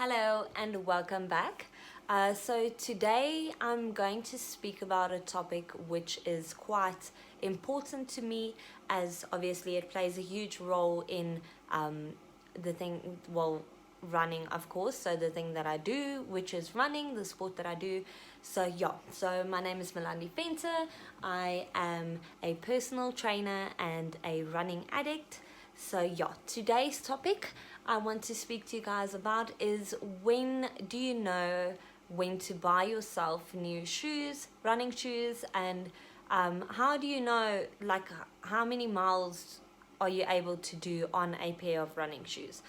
Hello and welcome back. So today I'm going to speak about a topic which is quite important to me, as obviously it plays a huge role in the thing, well, running, of course. So the thing that I do, which is running, the sport that I do. So my name is Melanie Fenter. I am a personal trainer and a running addict. Today's topic I want to speak to you guys about is, when do you know when to buy yourself new shoes, running shoes, and how do you know, like, how many miles are you able to do on a pair of running shoes?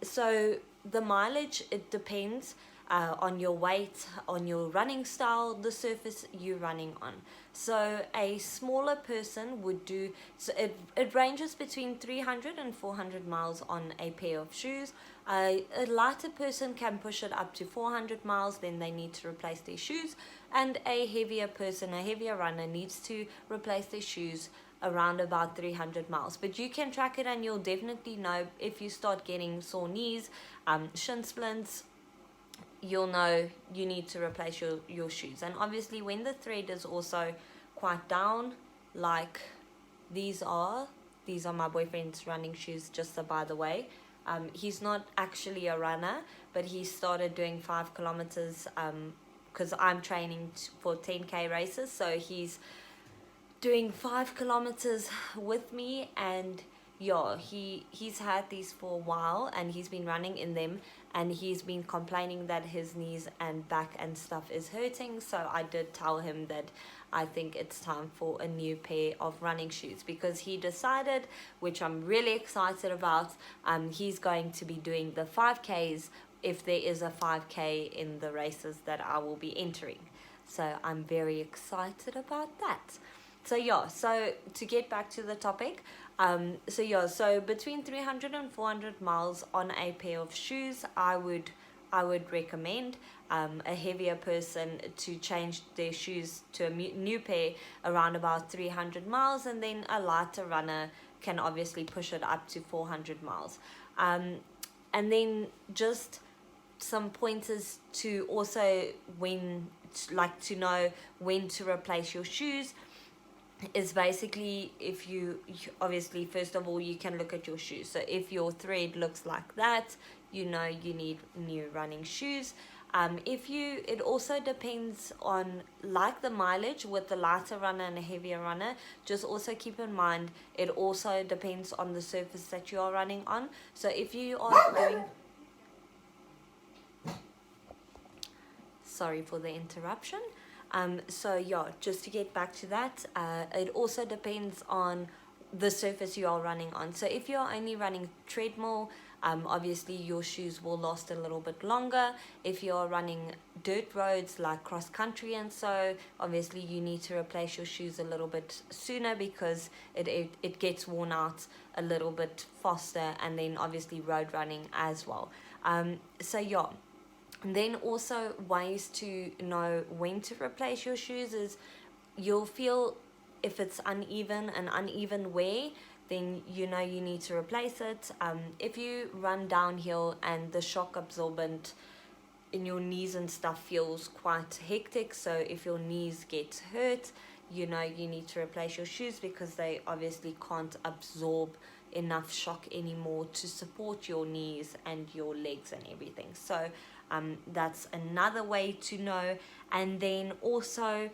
So the mileage, it depends on your weight, on your running style, the surface you're running on. So a smaller person would do, so it ranges between 300 and 400 miles on a pair of shoes. A lighter person can push it up to 400 miles, then they need to replace their shoes. And a heavier person, a heavier runner, needs to replace their shoes around about 300 miles. But you can track it and you'll definitely know if you start getting sore knees, shin splints, you'll know you need to replace your shoes. And obviously when the thread is also quite down, like these are my boyfriend's running shoes, just so by the way. He's not actually a runner, but he started doing 5 kilometers because I'm training for 10k races, so he's doing 5 kilometers with me. And he's had these for a while and he's been running in them, and he's been complaining that his knees and back and stuff is hurting. So I did tell him that I think it's time for a new pair of running shoes, because he decided, which I'm really excited about, he's going to be doing the 5Ks if there is a 5K in the races that I will be entering. So I'm very excited about that. So to get back to the topic, so between 300 and 400 miles on a pair of shoes, I would recommend. A heavier person to change their shoes to a new pair around about 300 miles, and then a lighter runner can obviously push it up to 400 miles. And then just some pointers to also to know when to replace your shoes is basically, if you obviously, first of all, you can look at your shoes. So if your thread looks like that, you know you need new running shoes. It also depends on, like, the mileage with the lighter runner and a heavier runner. Just also keep in mind, it also depends on the surface that you are running on. So if you are doing, sorry for the interruption. Just to get back to that, it also depends on the surface you are running on. So if you're only running treadmill, obviously your shoes will last a little bit longer. If you're running dirt roads like cross country, and so obviously you need to replace your shoes a little bit sooner, because it gets worn out a little bit faster. And then obviously road running as well. Then also, ways to know when to replace your shoes is, you'll feel if it's an uneven wear, then you know you need to replace it. If you run downhill and the shock absorbent in your knees and stuff feels quite hectic, so if your knees get hurt, you know you need to replace your shoes, because they obviously can't absorb enough shock anymore to support your knees and your legs and everything. So that's another way to know. And then also,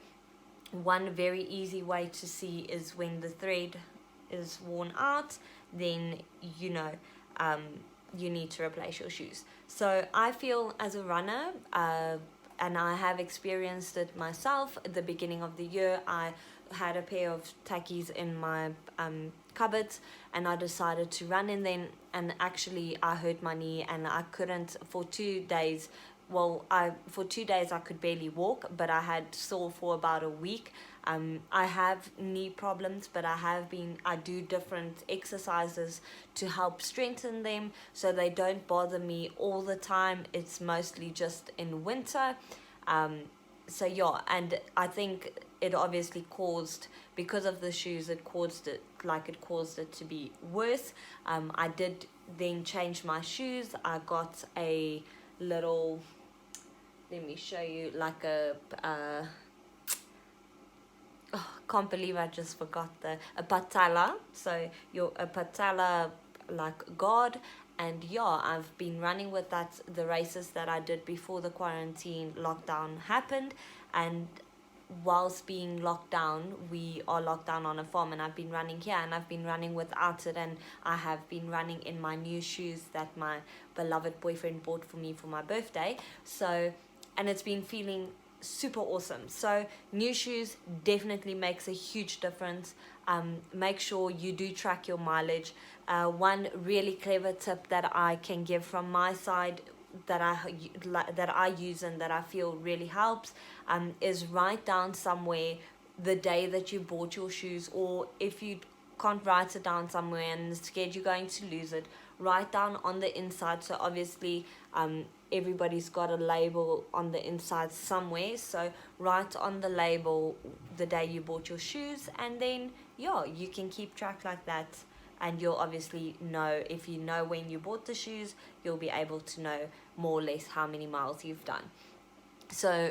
one very easy way to see is when the thread is worn out, then you know you need to replace your shoes. So I feel, as a runner, and I have experienced it myself, at the beginning of the year I had a pair of Takis in my cupboards, and I decided to run in them, and actually I hurt my knee and I couldn't for 2 days. For 2 days I could barely walk, but I had sore for about a week. I have knee problems, but I do different exercises to help strengthen them so they don't bother me all the time. It's mostly just in winter. And I think it obviously caused, because of the shoes, it caused it to be worse. I did then change my shoes. I got a little, let me show you, like a oh, can't believe I just forgot a patella. So a patella like guard, and yeah, I've been running with that, the races that I did before the quarantine lockdown happened. And whilst being locked down, we are locked down on a farm, and I've been running here, and I've been running without it, and I have been running in my new shoes that my beloved boyfriend bought for me for my birthday. So, and it's been feeling super awesome. So new shoes definitely makes a huge difference. Make sure you do track your mileage. One really clever tip that I can give from my side, that I use and that I feel really helps, is write down somewhere the day that you bought your shoes, or if you can't write it down somewhere and scared you're going to lose it, write down on the inside. So obviously everybody's got a label on the inside somewhere, so write on the label the day you bought your shoes, and then yeah, you can keep track like that. And you'll obviously know, if you know when you bought the shoes, you'll be able to know more or less how many miles you've done. So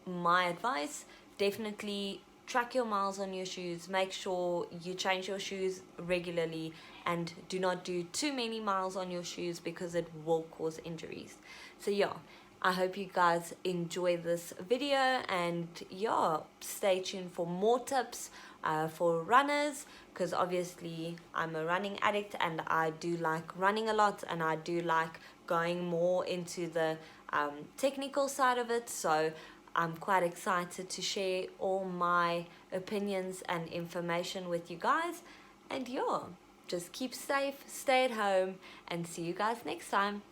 my advice, definitely track your miles on your shoes. Make sure you change your shoes regularly, and do not do too many miles on your shoes, because it will cause injuries. So yeah, I hope you guys enjoy this video, and yeah, stay tuned for more tips for runners, because obviously I'm a running addict and I do like running a lot, and I do like going more into the technical side of it. So I'm quite excited to share all my opinions and information with you guys. And yeah, just keep safe, stay at home, and see you guys next time.